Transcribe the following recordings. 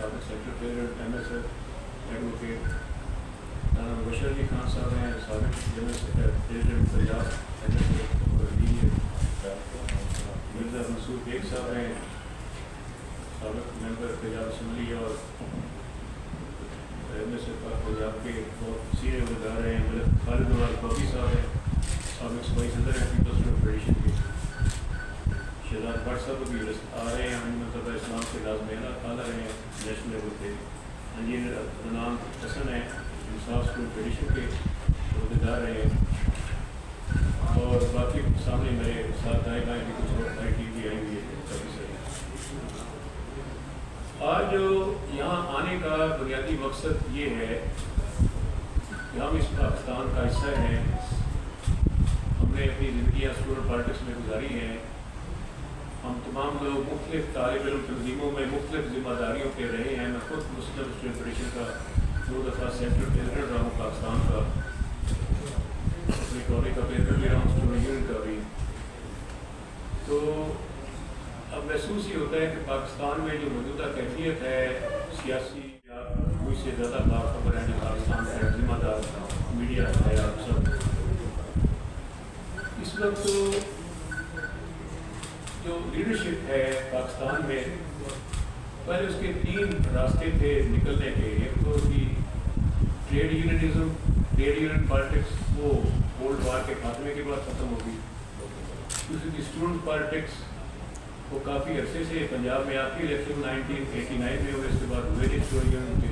سابق secretary MSF advocate Rana بشر علی خان صاحب ہیں, سابق general president Punjab MSF Mirza Mansoor Baig صاحب ہیں, سابق ممبر پنجاب اسمبلی اور MSF پنجاب کے بہت سینئر عہدیدار ہیں. ملک خالد نواز بابی صاحب ہیں, سابق صوبائی صدر ہیں پیپلز فیڈریشن کے. شہزاد بٹ صاحب بھی آ رہے ہیں, ہم مطلب اسلام سے لازمیانہ کھانا رہے ہیں نیشنل لیول پہ. انجینئر عدنان حسن ہیں, انصاف اسکول فیڈریشن کے عہدیدار رہے ہیں. اور باقی سامنے میرے ساتھ دائیں بائیں بھی کچھ اور IT بھی آئی ہوئی ہے کافی ساری. آج یہاں آنے کا بنیادی مقصد یہ ہے کہ ہم اس پاکستان کا حصہ ہیں. ہم نے اپنی زندگیاں اسٹوڈنٹ پالیٹکس میں گزاری ہیں. ہم تمام لوگ مختلف طالب علم تنظیموں میں مختلف ذمہ داریوں کے رہے ہیں. میں خود مسلم اسٹوڈنٹ فیڈریشن کا 2 دفعہ سینٹرل پریزیڈنٹ رہا ہوں پاکستان کا, اپنی کالج کا پریزیڈنٹ بھی رہا ہوں, اسٹوڈنٹ یونین کا بھی. تو اب محسوس یہ ہوتا ہے کہ پاکستان میں جو موجودہ کیفیت ہے سیاسی یا مجھ سے زیادہ باخبر ہیں جو پاکستان کا ذمہ دار میڈیا ہے آپ سب, اس وقت جو لیڈرشپ ہے پاکستان میں, پہلے اس کے 3 راستے تھے نکلنے کے. ایک تو تھی trade unionism, trade union politics, وہ کولڈ وار کے خاتمے کے بعد ختم ہوگی. دوسری تھی اسٹوڈنٹ پالیٹکس, وہ کافی عرصے سے پنجاب میں آتی, الیکشن 1989 میں ہوئے, اس کے بعد ہوئے نہیں اسٹوڈنٹ یونین کے.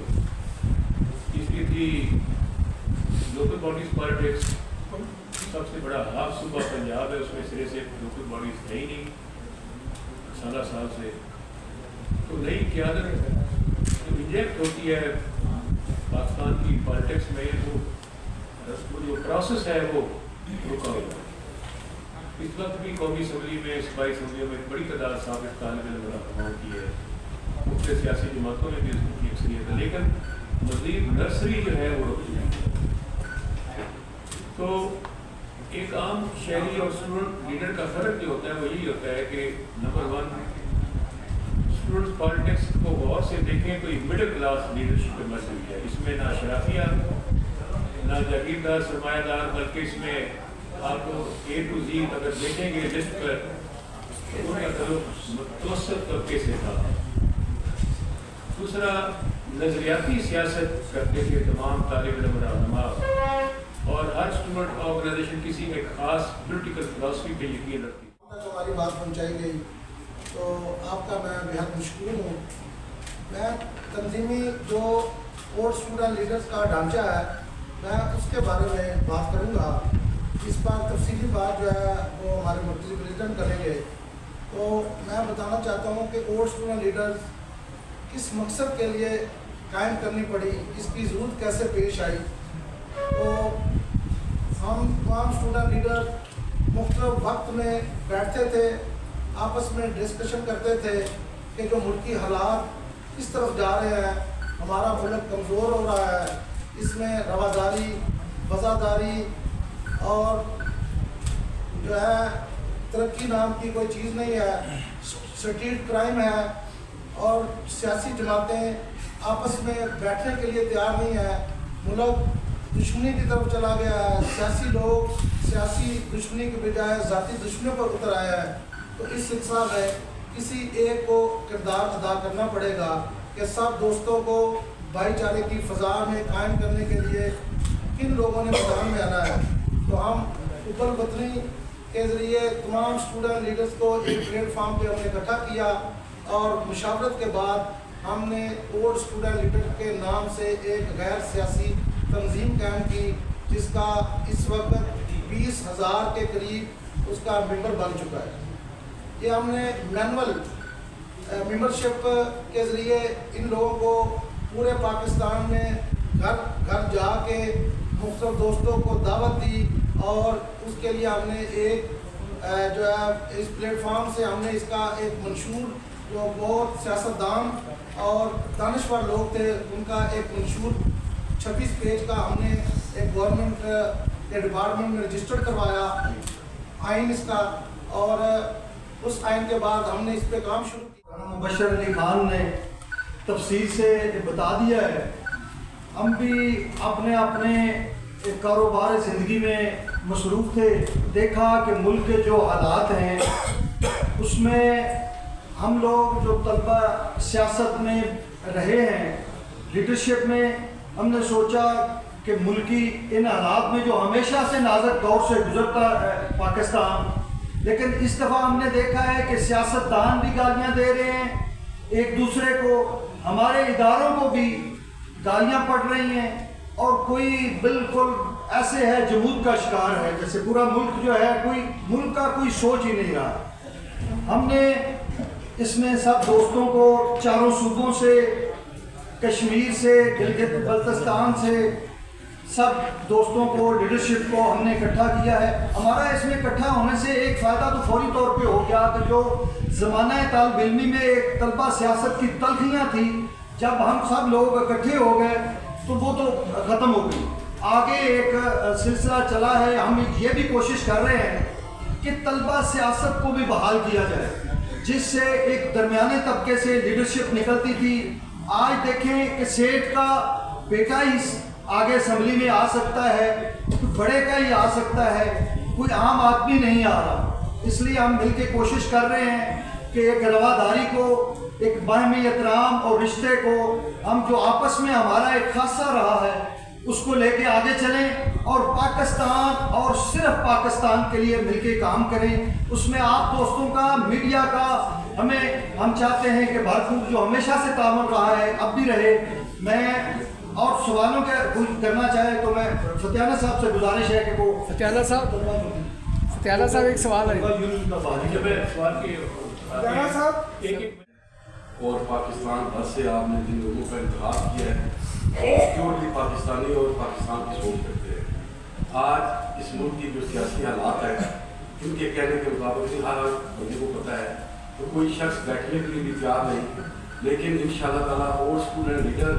تیسری تھی لوکل باڈیز پالیٹکس, سب سے بڑا ہاف صوبہ پنجاب ہے, اس میں سرے سے لوکل باڈیز ہے ہی نہیں سال سے. تو نئی قیادت جو انجیکٹ ہوتی ہے پاکستان کی پالیٹکس میں, وہ جو پروسیس ہے وہ رکا ہوا ہے. اس وقت بھی قومی اسمبلی میں صوبائی اسمبلیوں میں بڑی تعداد سابق طالب علم رہنماؤں کی ہے, مختلف سیاسی جماعتوں میں بھی اس کی اکثریت ہے, لیکن مزید نرسری جو ہے وہ رک چکی ہے. تو ایک عام شہری اور اسٹوڈنٹ لیڈر کا فرق جو ہوتا ہے وہ یہی ہوتا ہے کہ نمبر 1 اسٹوڈنٹ پالیٹکس کو غور سے دیکھیں تو یہ مڈل کلاس لیڈرشپ پہ مبنی ہوئی ہے. اس میں نہ اشرافیہ نہ جاگیردار سرمایہ دار, بلکہ اس میں آپ کو A to Z اگر دیکھیں گے لسٹ پر تو ان کا تعلق متوسط طبقے سے تھا. دوسرا نظریاتی سیاست کرتے تھے تمام طالب علم رہنما, اور ہر اسٹوڈنٹ آرگنائزیشن کسی ایک خاص پولیٹیکل فلاسفی پہ یقین رکھتی. ہماری بات پہنچائی گئی تو آپ کا میں بہت مشکور ہوں. میں تنظیمی جو اولڈ اسٹوڈنٹ لیڈرز کا ڈھانچہ ہے میں اس کے بارے میں بات کروں گا. اس پر تفصیلی بات جو ہے وہ ہمارے مرکزی پریزیڈنٹ کریں گے. تو میں بتانا چاہتا ہوں کہ اولڈ اسٹوڈنٹ لیڈرز کس مقصد کے لیے قائم کرنی پڑی, اس کی ضرورت کیسے پیش آئی. تو ہم تمام اسٹوڈنٹ لیڈر مختلف وقت میں بیٹھتے تھے, آپس میں ڈسکشن کرتے تھے کہ جو ملکی حالات کس طرف جا رہے ہیں, ہمارا ملک کمزور ہو رہا ہے, اس میں رواداری, وفاداری اور جو ہے ترقی نام کی کوئی چیز نہیں ہے. اسٹریٹ کرائم ہے اور سیاسی جماعتیں آپس میں بیٹھنے کے لیے تیار نہیں ہیں. ملک دشمنی کی طرف چلا گیا ہے. سیاسی لوگ سیاسی دشمنی کے بجائے ذاتی دشمنی پر اتر آیا ہے. تو اس سلسلہ میں کسی ایک کو کردار ادا کرنا پڑے گا کہ سب دوستوں کو بھائی چارے کی فضا میں قائم کرنے کے لیے کن لوگوں نے میدان میں آنا ہے. تو ہم اوپر وطنی کے ذریعے تمام اسٹوڈنٹ لیڈرز کو ایک پلیٹ فارم پہ ہم نے اکٹھا کیا اور مشاورت کے بعد ہم نے اولڈ اسٹوڈنٹ لیڈر کے نام سے ایک غیر سیاسی تنظیم قائم کی, جس کا اس وقت 20,000 کے قریب اس کا ممبر بن چکا ہے. یہ ہم نے مینول ممبرشپ کے ذریعے ان لوگوں کو پورے پاکستان میں گھر گھر جا کے مختلف دوستوں کو دعوت دی, اور اس کے لیے ہم نے ایک جو ہے اس پلیٹ فارم سے ہم نے اس کا ایک منشور جو بہت سیاستدان اور دانشور لوگ تھے ان کا ایک منشور 26 پیج کا ہم نے ایک گورنمنٹ کے ڈپارٹمنٹ میں رجسٹرڈ کروایا آئین اس کا, اور اس آئین کے بعد ہم نے اس پہ کام شروع کیا. بشر علی خان نے تفصیل سے بتا دیا ہے. ہم بھی اپنے کاروبار زندگی میں مصروف تھے. دیکھا کہ ملک کے جو حالات ہیں اس میں ہم لوگ جو طلبہ سیاست میں رہے ہیں، لیڈرشپ میں، ہم نے سوچا کہ ملکی ان حالات میں جو ہمیشہ سے نازک دور سے گزرتا ہے پاکستان، لیکن اس دفعہ ہم نے دیکھا ہے کہ سیاستدان بھی گالیاں دے رہے ہیں ایک دوسرے کو، ہمارے اداروں کو بھی گالیاں پڑ رہی ہیں، اور کوئی بالکل ایسے ہے جمود کا شکار ہے جیسے پورا ملک جو ہے کوئی ملک کا کوئی سوچ ہی نہیں رہا. ہم نے اس میں سب دوستوں کو چاروں صوبوں سے، کشمیر سے، گلگت بلتستان سے، سب دوستوں کو، لیڈرشپ کو ہم نے اکٹھا کیا ہے. ہمارا اس میں اکٹھا ہونے سے ایک فائدہ تو فوری طور پہ ہو گیا کہ جو زمانہ طالب علمی میں ایک طلبہ سیاست کی تلخیاں تھیں، جب ہم سب لوگ اکٹھے ہو گئے تو وہ تو ختم ہو گئی. آگے ایک سلسلہ چلا ہے. ہم یہ بھی کوشش کر رہے ہیں کہ طلبہ سیاست کو بھی بحال کیا جائے، جس سے ایک درمیانے طبقے سے لیڈرشپ نکلتی تھی. آج دیکھیں کہ سیٹ کا بیٹا ہی آگے اسمبلی میں آ سکتا ہے، کوئی بڑے کا ہی آ سکتا ہے، کوئی عام آدمی نہیں آ رہا. اس لیے ہم مل کے کوشش کر رہے ہیں کہ ایک رواداری کو، ایک باہمی احترام اور رشتے کو، ہم جو آپس میں ہمارا ایک خاصہ رہا ہے اس کو لے کے آگے چلیں اور پاکستان اور صرف پاکستان کے لیے مل کے کام کریں. اس میں آپ دوستوں کا، میڈیا کا ہم چاہتے ہیں کہ بھرپور جو ہمیشہ سے تعاون رہا ہے اب بھی رہے. میں اور سوالوں کے کچھ کرنا چاہے تو میں فتیانہ صاحب سے گزارش ہے کہ وہ فتیانہ صاحب ایک سوال ہے. اور پاکستان بھر سے آپ نے جن لوگوں کا انتخاب کیا ہے پیورلی پاکستانی اور پاکستان کی سوچ کرتے ہیں. آج اس ملک کی جو سیاسی حالات ہیں ان کے کہنے کے مطابق ہر بندے کو پتہ ہے تو کوئی شخص بیٹھنے کے لیے بھی تیار نہیں. لیکن انشاءاللہ تعالیٰ اور اسٹوڈنٹ لیڈر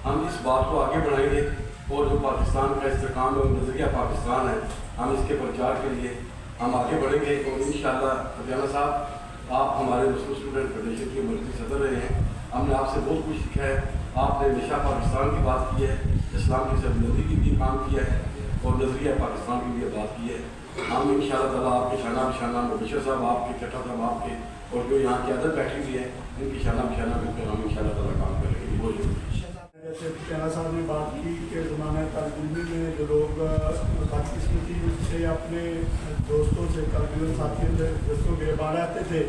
ہم اس بات کو آگے بڑھائیں گے اور جو پاکستان کا استحکام اور نظریہ پاکستان ہے ہم اس کے پرچار کے لیے ہم آگے بڑھیں گے. اور انشاءاللہ فتیانہ صاحب آپ ہمارے مسلم اسٹوڈنٹ فیڈریشن کے مرکزی صدر رہے ہیں. ہم نے آپ سے بہت کچھ سیکھا ہے. آپ نے ہمیشہ پاکستان کی بات کی ہے، اسلام کی سربلندی کی بھی کام کیا ہے اور نظریہ پاکستان کی بھی بات کی ہے. ہم انشاءاللہ تعالیٰ آپ کے شانہ بشانہ مبشر صاحب آپ کے، چٹھا صاحب آپ کے، اور جو یہاں کی عدد بیٹھی ہوئی ہے ان کی شانہ بشانہ مل کر ہم انشاءاللہ تعالیٰ کام کریں گے. بہت شکریہ. جیسے فتیانہ صاحب نے بات کی کہ زمانہ طالب علمی میں جو لوگ بدقسمتی سے اپنے دوستوں سے، طالب علم ساتھیوں سے دوستوں کے باہر آتے تھے،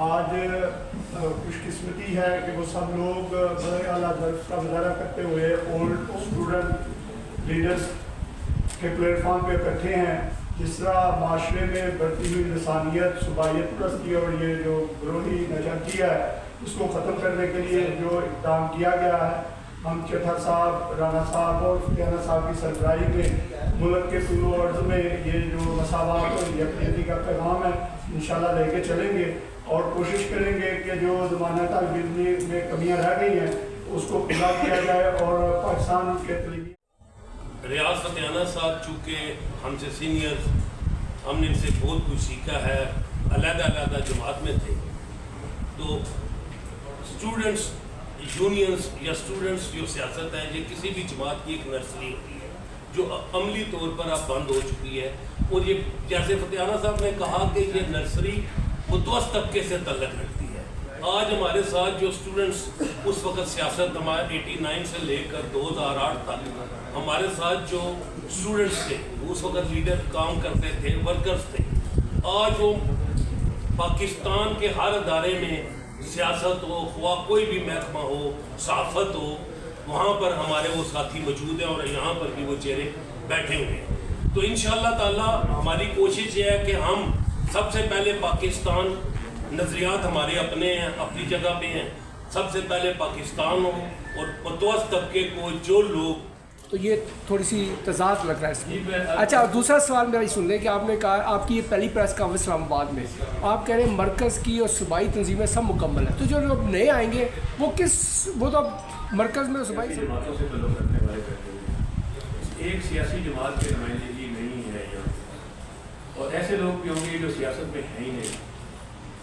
آج خوش قسمتی ہے کہ وہ سب لوگ بڑے اعلیٰ درجے کا مظاہرہ کرتے ہوئے اولڈ اسٹوڈنٹ لیڈرز کے پلیٹ فارم پہ اکٹھے ہیں. جس طرح معاشرے میں بڑھتی ہوئی لسانیت، صوبائیت پرستی اور یہ جو گروہی نچرتی ہے اس کو ختم کرنے کے لیے جو اقدام کیا گیا ہے، ہم چٹھا صاحب، رانا صاحب اور فتیانہ صاحب کی سربراہی میں ملک کے طول و عرض میں یہ جو مساوات اور یکجہتی کا پیغام ہے انشاءاللہ لے کے چلیں گے اور کوشش کریں گے کہ جو زمانہ طالب علمی میں کمیاں رہ گئی ہیں اس کو پورا کیا جائے. اور پاکستان کے طلبی ریاض فتیانہ صاحب چونکہ ہم سے سینئرز، ہم نے ان سے بہت کچھ سیکھا ہے. علیحدہ جماعت میں تھے تو اسٹوڈنٹس یونینز یا اسٹوڈنٹس جو سیاست ہے یہ کسی بھی جماعت کی ایک نرسری ہوتی ہے جو عملی طور پر اب بند ہو چکی ہے. اور یہ جیسے فتیانہ صاحب نے کہا کہ یہ نرسری متوسط طبقے سے تعلق رکھتی ہے. آج ہمارے ساتھ جو اسٹوڈنٹس اس وقت سیاست ہمارے 89 سے لے کر 2008 تک ہمارے ساتھ جو اسٹوڈنٹس تھے اس وقت لیڈر کام کرتے تھے، ورکرز تھے، آج وہ پاکستان کے ہر ادارے میں سیاست ہو، خواہ کوئی بھی محکمہ ہو، صحافت ہو، وہاں پر ہمارے وہ ساتھی موجود ہیں اور یہاں پر بھی وہ چہرے بیٹھے ہوئے ہیں. تو انشاءاللہ تعالیٰ ہماری کوشش یہ ہے کہ ہم سب سے پہلے پاکستان، نظریات ہمارے اپنے ہیں، اپنی جگہ پہ ہیں، سب سے پہلے پاکستان ہو اور متوسط طبقے کو جو لوگ. تو یہ تھوڑی سی تضاد لگ رہا ہے اس میں. اچھا، دوسرا سوال میرا یہ سن لیں کہ آپ نے کہا آپ کی یہ پہلی پریس کانفرنس اسلام آباد میں، آپ کہہ رہے ہیں مرکز کی اور صوبائی تنظیمیں سب مکمل ہیں. تو جو لوگ نئے آئیں گے وہ تو مرکز میں صوبائی جماعتوں سے تعلق رکھنے والے کہتے ہیں ایک سیاسی جماعت کی نمائندگی نہیں ہے یہاں، اور ایسے لوگ بھی ہوں گے جو سیاست میں ہیں ہی نہیں.